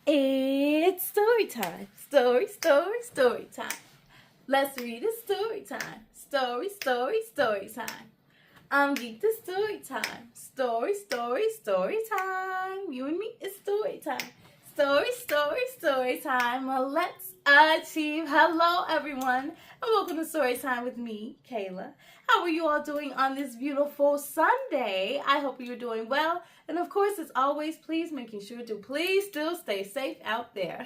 It's story time. Story time. Let's read a story time. Story time. I'm geek to story time. Story time. You and me, it's story time. Story time. Well, let's achieve. Hello, everyone, and welcome to Story Time with me, Kayla. How are you all doing on this beautiful Sunday? I hope you're doing well. And of course, as always, please making sure to please still stay safe out there.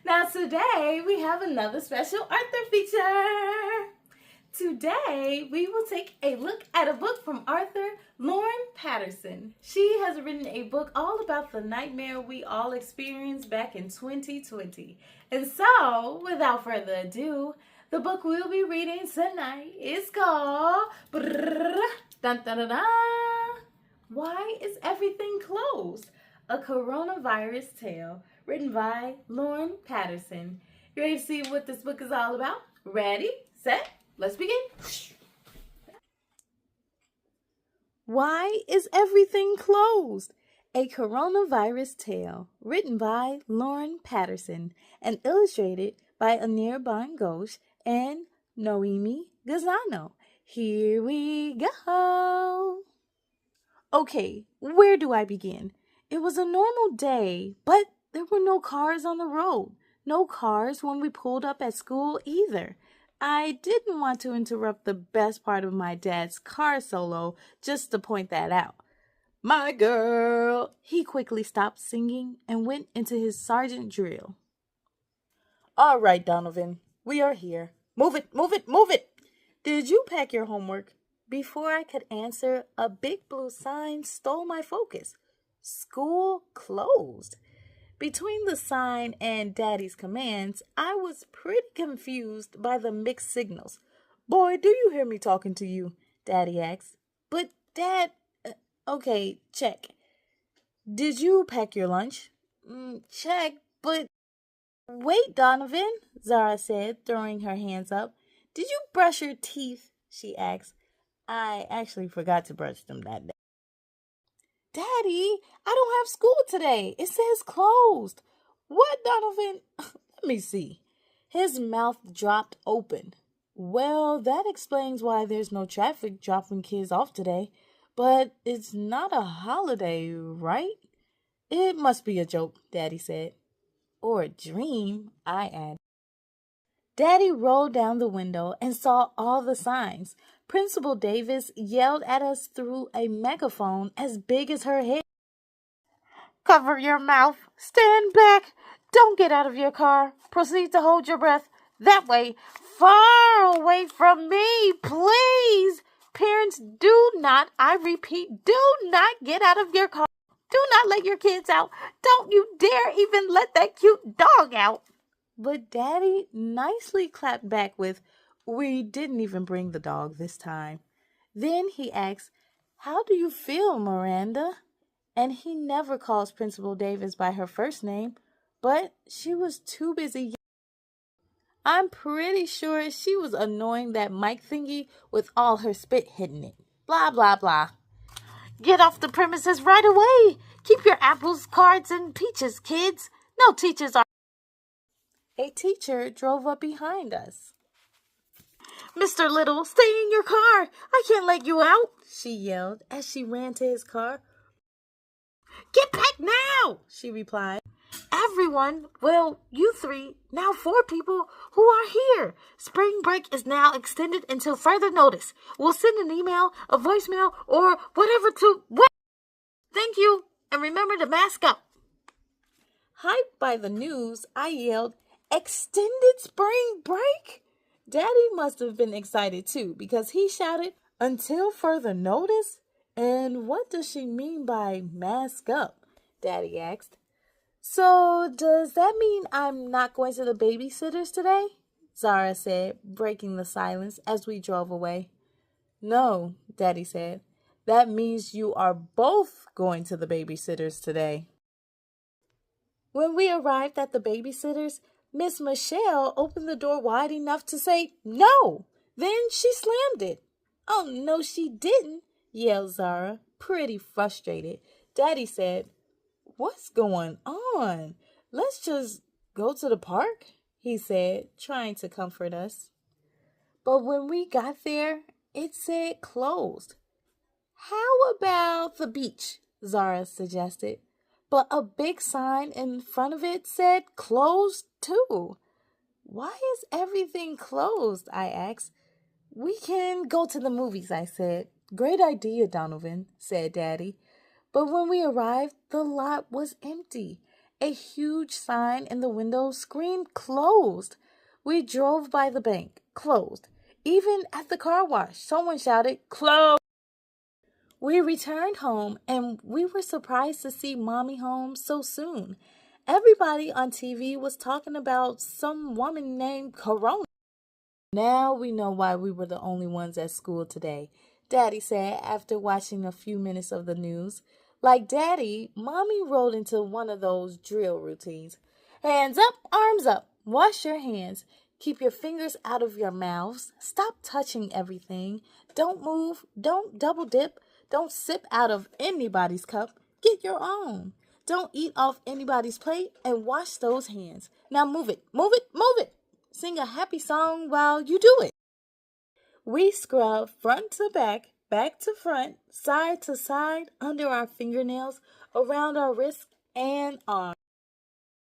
Now, today we have another special Arthur feature. Today, we will take a look at a book from author Lauren Patterson. She has written a book all about the nightmare we all experienced back in 2020. And so, without further ado, the book we'll be reading tonight is called Dun, dun, dun, dun. Why is Everything Closed? A Coronavirus Tale, written by Lauren Patterson. You ready to see what this book is all about? Ready, set, let's begin. Why is Everything Closed? A Coronavirus Tale, written by Lauren Patterson and illustrated by Anir Ghosh and Noemi Gazzano. Here we go. Okay, where do I begin? It was a normal day, but there were no cars on the road. No cars when we pulled up at school either. I didn't want to interrupt the best part of my dad's car solo just to point that out. My girl! He quickly stopped singing and went into his sergeant drill. All right, Donovan, we are here. Move it, move it, move it! Did you pack your homework? Before I could answer, a big blue sign stole my focus. School closed. Between the sign and Daddy's commands, I was pretty confused by the mixed signals. Boy, do you hear me talking to you? Daddy asked. But Dad, okay, check. Did you pack your lunch? Check, but... Wait, Donovan, Zara said, throwing her hands up. Did you brush your teeth? She asked. I actually forgot to brush them that day. Daddy, I don't have school today. It says closed. What, Donovan? Let me see. His mouth dropped open. Well, that explains why there's no traffic dropping kids off today. But it's not a holiday, right? It must be a joke, Daddy said. Or a dream, I added. Daddy rolled down the window and saw all the signs. Principal Davis yelled at us through a megaphone as big as her head. Cover your mouth. Stand back. Don't get out of your car. Proceed to hold your breath. That way, far away from me, please. Parents, do not, I repeat, do not get out of your car. Do not let your kids out. Don't you dare even let that cute dog out. But Daddy nicely clapped back with, we didn't even bring the dog this time. Then he asked, how do you feel, Miranda? And he never calls Principal Davis by her first name, but she was too busy. I'm pretty sure she was annoying that mic thingy with all her spit hitting it. Blah, blah, blah. Get off the premises right away. Keep your apples, cards, and peaches, kids. No teachers are... A teacher drove up behind us. Mr. Little, stay in your car. I can't let you out, she yelled as she ran to his car. Get back now, she replied. Everyone, well, you three, now 4 people who are here. Spring break is now extended until further notice. We'll send an email, a voicemail, or whatever to... Thank you, and remember to mask up. Hyped by the news, I yelled, extended spring break? Daddy must have been excited too because he shouted, until further notice? And what does she mean by mask up? Daddy asked. So does that mean I'm not going to the babysitter's today? Zara said, breaking the silence as we drove away. No, Daddy said. That means you are both going to the babysitter's today. When we arrived at the babysitter's, Miss Michelle opened the door wide enough to say no. Then she slammed it. Oh, no, she didn't, yelled Zara, pretty frustrated. Daddy said, what's going on? Let's just go to the park, he said, trying to comfort us. But when we got there, it said closed. How about the beach? Zara suggested. But a big sign in front of it said closed too. Why is everything closed? I asked. We can go to the movies, I said. Great idea, Donovan, said Daddy. But when we arrived, the lot was empty. A huge sign in the window screamed closed. We drove by the bank. Closed. Even at the car wash, someone shouted, closed. We returned home, and we were surprised to see Mommy home so soon. Everybody on TV was talking about some woman named Corona. Now we know why we were the only ones at school today, Daddy said after watching a few minutes of the news. Like Daddy, Mommy rolled into one of those drill routines. Hands up, arms up, wash your hands. Keep your fingers out of your mouths. Stop touching everything. Don't move. Don't double dip. Don't sip out of anybody's cup. Get your own. Don't eat off anybody's plate and wash those hands. Now move it, move it, move it. Sing a happy song while you do it. We scrub front to back, back to front, side to side, under our fingernails, around our wrists and arms.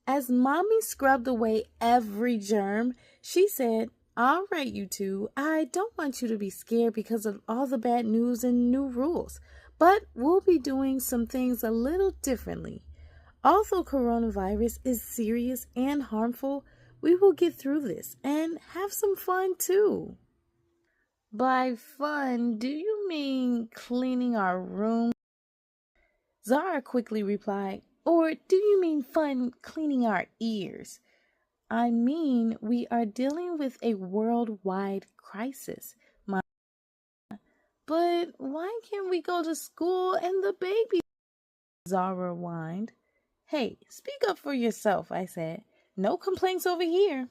As Mommy scrubbed away every germ, she said, all right, you two, I don't want you to be scared because of all the bad news and new rules, but we'll be doing some things a little differently. Although coronavirus is serious and harmful, we will get through this and have some fun too. By fun, do you mean cleaning our room? Zara quickly replied, or do you mean fun cleaning our ears? I mean, we are dealing with a worldwide crisis. But why can't we go to school and the baby? Zara whined. Hey, speak up for yourself, I said. No complaints over here.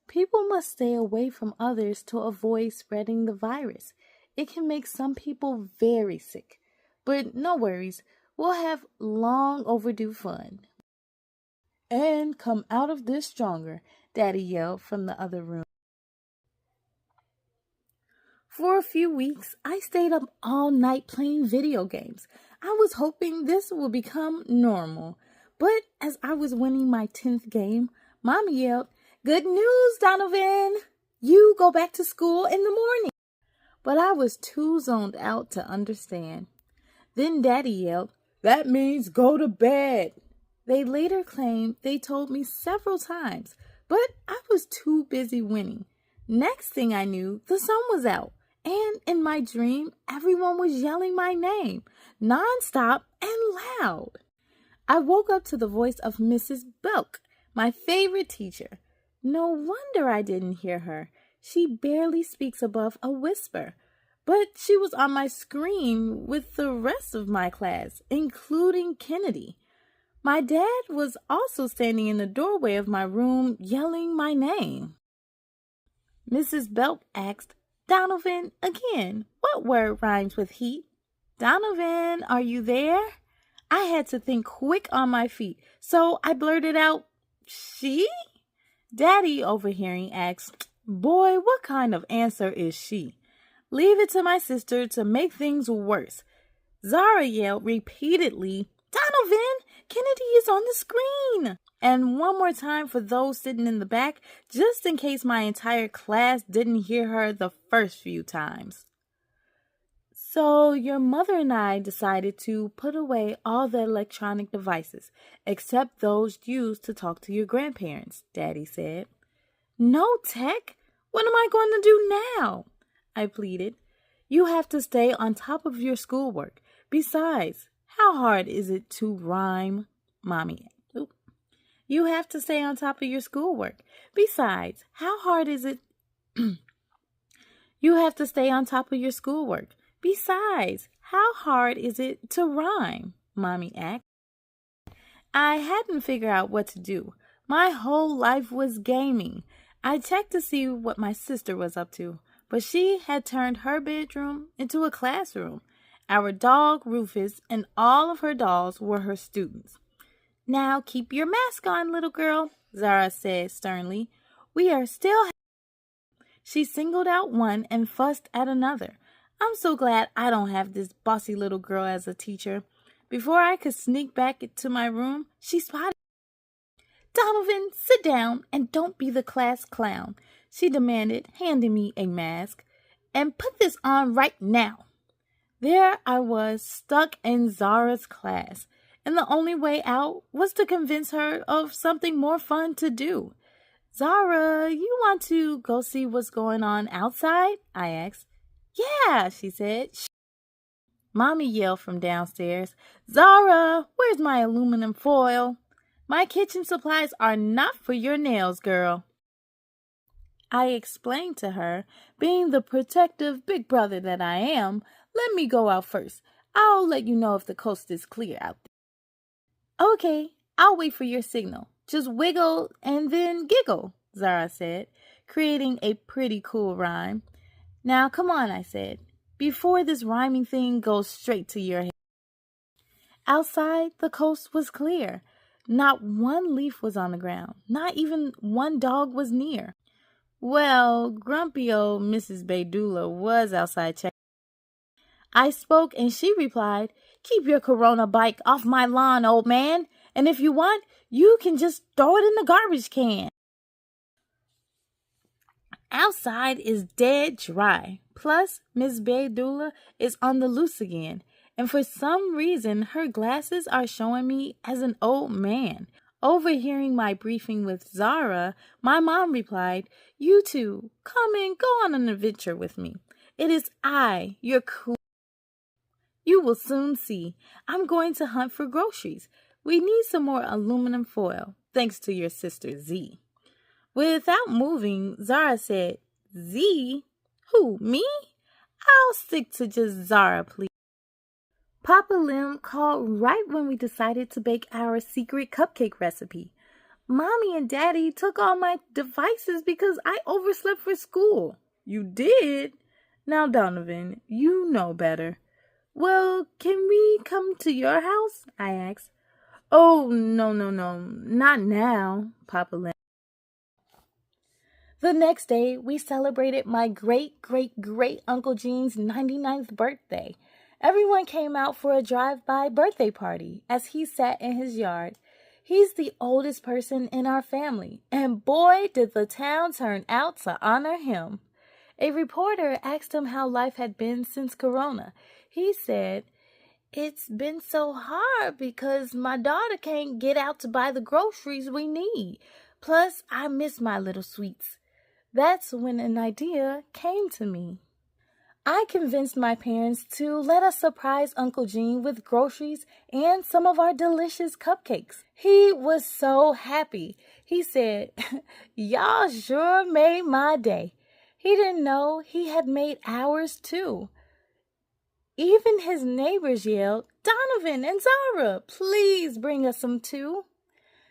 People must stay away from others to avoid spreading the virus. It can make some people very sick. But no worries, we'll have long overdue fun. And come out of this stronger, Daddy yelled from the other room. For a few weeks, I stayed up all night playing video games. I was hoping this would become normal. But as I was winning my 10th game, Mommy yelled, good news, Donovan! You go back to school in the morning. But I was too zoned out to understand. Then Daddy yelled, that means go to bed. They later claimed they told me several times, but I was too busy winning. Next thing I knew, the sun was out, and in my dream, everyone was yelling my name, nonstop and loud. I woke up to the voice of Mrs. Belk, my favorite teacher. No wonder I didn't hear her. She barely speaks above a whisper. But she was on my screen with the rest of my class, including Kennedy. My dad was also standing in the doorway of my room, yelling my name. Mrs. Belk asked, Donovan, again, what word rhymes with heat? Donovan, are you there? I had to think quick on my feet, so I blurted out, she? Daddy, overhearing, asked, boy, what kind of answer is she? Leave it to my sister to make things worse. Zara yelled repeatedly, Donovan, Kennedy is on the screen. And one more time for those sitting in the back, just in case my entire class didn't hear her the first few times. So your mother and I decided to put away all the electronic devices, except those used to talk to your grandparents, Daddy said. No tech? What am I going to do now? I pleaded. You have to stay on top of your schoolwork. Besides, how hard is it to rhyme? Mommy. You have to stay on top of your schoolwork. Besides, how hard is it? You have to stay on top of your schoolwork. Besides, how hard is it to rhyme? Mommy asked. I hadn't figured out what to do. My whole life was gaming. I checked to see what my sister was up to, but she had turned her bedroom into a classroom. Our dog, Rufus, and all of her dolls were her students. Now keep your mask on, little girl, Zara said sternly. We are still. She singled out one and fussed at another. I'm so glad I don't have this bossy little girl as a teacher. Before I could sneak back to my room, she spotted. Donovan, sit down and don't be the class clown, she demanded, handing me a mask. And put this on right now. There I was, stuck in Zara's class, and the only way out was to convince her of something more fun to do. Zara, you want to go see what's going on outside? I asked. Yeah, she said. Shh. Mommy yelled from downstairs. Zara, where's my aluminum foil? My kitchen supplies are not for your nails, girl. I explained to her, being the protective big brother that I am, let me go out first. I'll let you know if the coast is clear out there. Okay, I'll wait for your signal. Just wiggle and then giggle, Zara said, creating a pretty cool rhyme. Now come on, I said, before this rhyming thing goes straight to your head. Outside, the coast was clear. Not one leaf was on the ground. Not even one dog was near. Well, grumpy old Mrs. Baydula was outside checking. I spoke and she replied, Keep your Corona bike off my lawn, old man. And if you want, you can just throw it in the garbage can. Outside is dead dry. Plus, Miss Baydula is on the loose again. And for some reason, her glasses are showing me as an old man. Overhearing my briefing with Zara, my mom replied, You two, come and go on an adventure with me. It is I, your queen. You will soon see. I'm going to hunt for groceries. We need some more aluminum foil, thanks to your sister Z. Without moving, Zara said, Z? Who, me? I'll stick to just Zara, please. Papa Lim called right when we decided to bake our secret cupcake recipe. Mommy and Daddy took all my devices because I overslept for school. You did? Now, Donovan, you know better. Well, can we come to your house? I asked. Oh, no, not now, Papa Lim. The next day, we celebrated my great-great-great-Uncle Gene's 99th birthday. Everyone came out for a drive-by birthday party as he sat in his yard. He's the oldest person in our family, and boy, did the town turn out to honor him. A reporter asked him how life had been since Corona. He said, It's been so hard because my daughter can't get out to buy the groceries we need. Plus, I miss my little sweets. That's when an idea came to me. I convinced my parents to let us surprise Uncle Gene with groceries and some of our delicious cupcakes. He was so happy. He said, Y'all sure made my day. He didn't know he had made ours too. Even his neighbors yelled, Donovan and Zara, please bring us some too.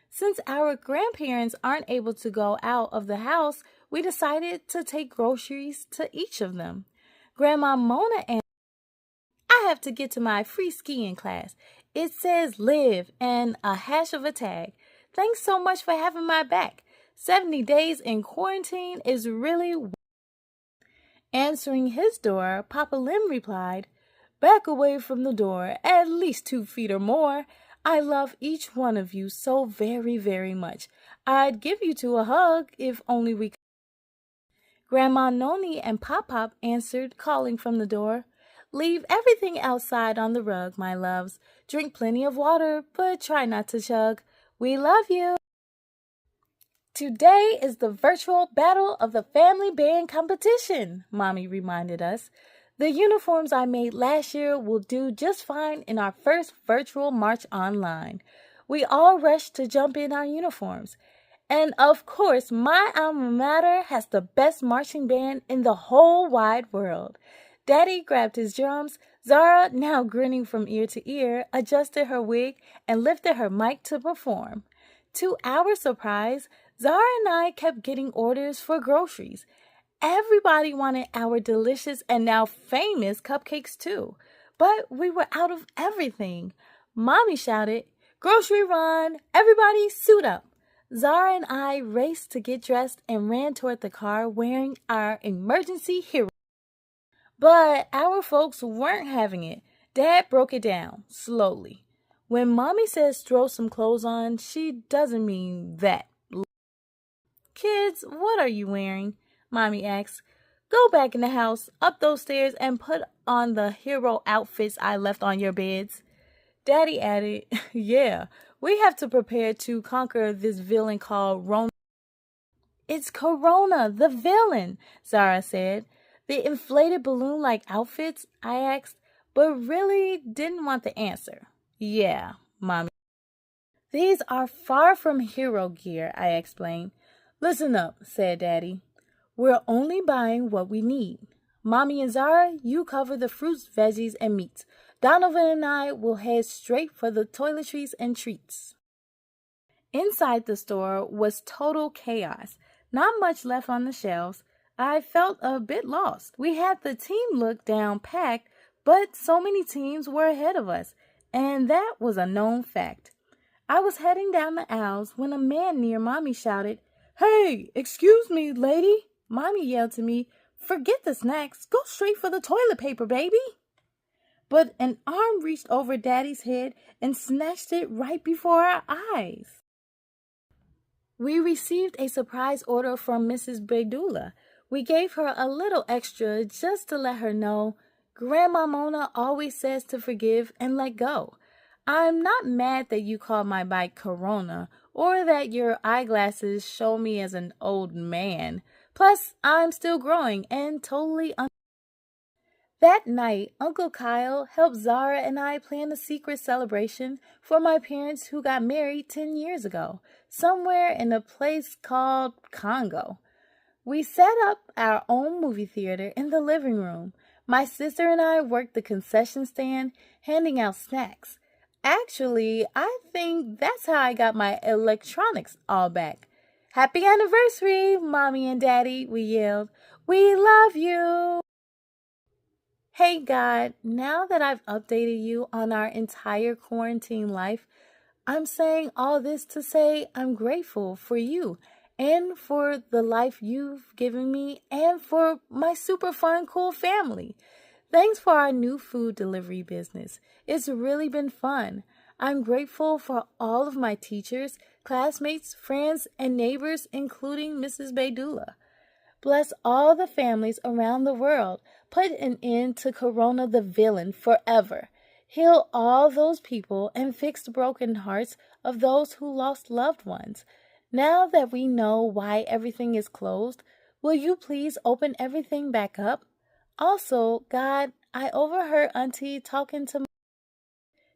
Since our grandparents aren't able to go out of the house, we decided to take groceries to each of them. Grandma Mona and I have to get to my free skiing class. It says live and a hash of a tag. Thanks so much for having my back. 70 days in quarantine is really... Answering his door, Papa Lim replied, Back away from the door, at least 2 feet or more. I love each one of you so very, very much. I'd give you two a hug if only we could. Grandma Noni and Pop-Pop answered, calling from the door, Leave everything outside on the rug, my loves. Drink plenty of water, but try not to chug. We love you. Today is the virtual Battle of the Family Band competition, Mommy reminded us. The uniforms I made last year will do just fine in our first virtual march online. We all rushed to jump in our uniforms. And of course, my alma mater has the best marching band in the whole wide world. Daddy grabbed his drums. Zara, now grinning from ear to ear, adjusted her wig and lifted her mic to perform. To our surprise, Zara and I kept getting orders for groceries. Everybody wanted our delicious and now famous cupcakes too. But we were out of everything. Mommy shouted, Grocery run! Everybody suit up! Zara and I raced to get dressed and ran toward the car wearing our emergency hero. But our folks weren't having it. Dad broke it down, slowly. When Mommy says throw some clothes on, she doesn't mean that. Kids, what are you wearing? Mommy asked. Go back in the house, up those stairs, and put on the hero outfits I left on your beds. Daddy added, yeah, we have to prepare to conquer this villain called Rona. It's Corona, the villain, Zara said. The inflated balloon-like outfits, I asked, but really didn't want the answer. Yeah, Mommy. These are far from hero gear, I explained. Listen up, said Daddy. We're only buying what we need. Mommy and Zara, you cover the fruits, veggies, and meats. Donovan and I will head straight for the toiletries and treats. Inside the store was total chaos. Not much left on the shelves. I felt a bit lost. We had the team look down packed, but so many teams were ahead of us, and that was a known fact. I was heading down the aisles when a man near Mommy shouted, Hey, excuse me, lady. Mommy yelled to me, Forget the snacks. Go straight for the toilet paper, baby. But an arm reached over Daddy's head and snatched it right before our eyes. We received a surprise order from Mrs. Bedula. We gave her a little extra just to let her know Grandma Mona always says to forgive and let go. I'm not mad that you call my bike Corona or that your eyeglasses show me as an old man. Plus, I'm still growing and totally That night, Uncle Kyle helped Zara and I plan a secret celebration for my parents who got married 10 years ago, somewhere in a place called Congo. We set up our own movie theater in the living room. My sister and I worked the concession stand, handing out snacks. Actually, I think that's how I got my electronics all back. Happy anniversary, Mommy and Daddy, we yelled. We love you. Hey God, now that I've updated you on our entire quarantine life, I'm saying all this to say I'm grateful for you and for the life you've given me and for my super fun, cool family. Thanks for our new food delivery business. It's really been fun. I'm grateful for all of my teachers, classmates, friends, and neighbors, including Mrs. Bedula. Bless all the families around the world. Put an end to Corona the villain forever. Heal all those people and fix the broken hearts of those who lost loved ones. Now that we know why everything is closed, will you please open everything back up? Also, God, I overheard Auntie talking to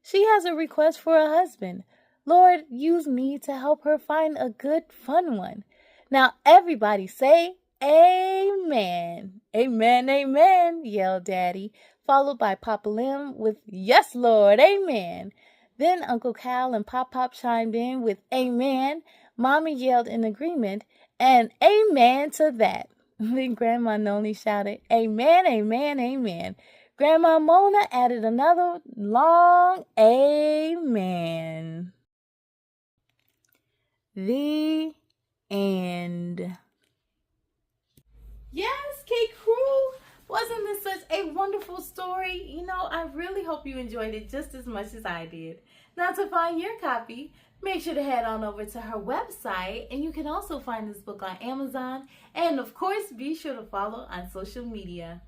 She has a request for a husband. Lord, use me to help her find a good, fun one. Now everybody say, Amen. Amen, amen, yelled Daddy, followed by Papa Lim with, Yes, Lord, amen. Then Uncle Cal and Pop chimed in with, Amen. Mommy yelled in agreement, and amen to that. Then Grandma Noni shouted, Amen, amen, amen. Grandma Mona added another long amen. The end. Yes, K-Crew! Wasn't this such a wonderful story? You know, I really hope you enjoyed it just as much as I did. Now, to find your copy, make sure to head on over to her website, and you can also find this book on Amazon. And, of course, be sure to follow on social media.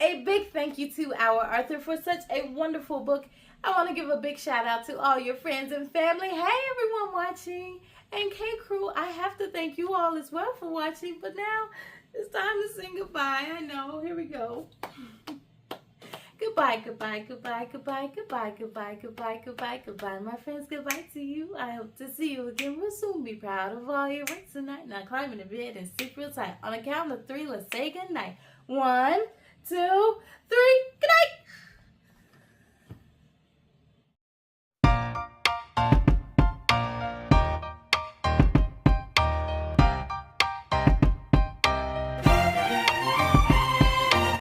A big thank you to our Arthur for such a wonderful book. I want to give a big shout out to all your friends and family. Hey, everyone watching. And K-Crew, I have to thank you all as well for watching. But now it's time to sing goodbye. I know. Here we go. Goodbye, goodbye, goodbye, goodbye, goodbye, goodbye, goodbye, goodbye, goodbye. My friends, goodbye to you. I hope to see you again. We'll soon be proud of all your work tonight. Now climb in the bed and sleep real tight. On a count of 3, let's say goodnight. 1, 2,